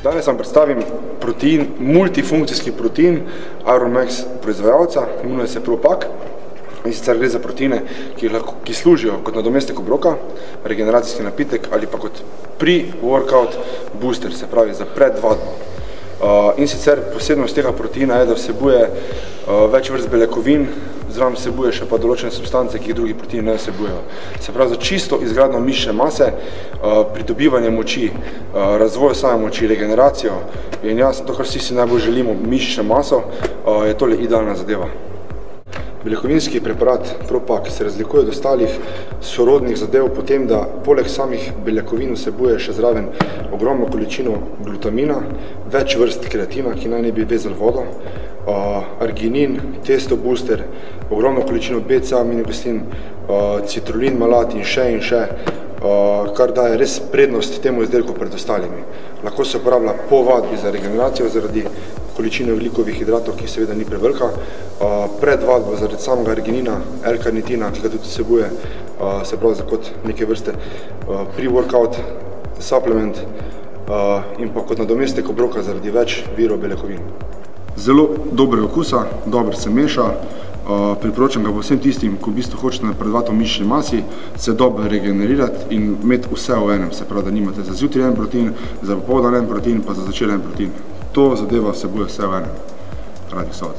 Danes vam predstavim protein, multifunkcijski protein Aromax proizvajalca, imenuje se Propak. In sicer gre za proteine, ki služijo kot nadomestek obroka, regeneracijski napitek ali pa kot pre-workout booster, se pravi za predvadbo. In sicer posebnost tega proteina je, da vsebuje več vrst beljakovin, zraven vsebuje še pa določene substance, ki jih drugi proteini ne vsebujejo. Se pravi za čisto izgradnjo mišične mase, pridobivanje moči, razvoj same moči, regeneracijo in jasno, to, kar vsi si najbolj želimo, mišično maso, je tole idealna zadeva. Beljakovinski preparat Propak se razlikuje od ostalih sorodnih zadev po tem, da poleg samih beljakovin vsebuje še zraven ogromno količino glutamina, več vrst kreatina, ki naj ne bi vezali vodo, arginin, testo booster, ogromno količino BCA aminokislin, citrulin, malat in še, kar daje res prednost temu izdelku pred ostalimi. Lahko se uporablja po vadbi za regeneracijo zaradi količine ogljikovih hidratov, ki seveda ni prevelika, pred vadbo zaradi samega arginina, L-karnitina, ki ga tudi vsebuje, se pravi za kot neke vrste pre-workout supplement in pa kot nadomestek obroka zaradi več virov beljakovin. Zelo dobre okusa, dobro se meša, priporočam ga vsem tistim, ko v bistvu hočete napredovati v mišični masi, se dobro regenerirati in imeti vse v enem, se pravi, da nimate za zjutraj en protein, za popoldan en protein, pa za zvečer en protein. To zadeva vsebuje vse v enem. Radi so.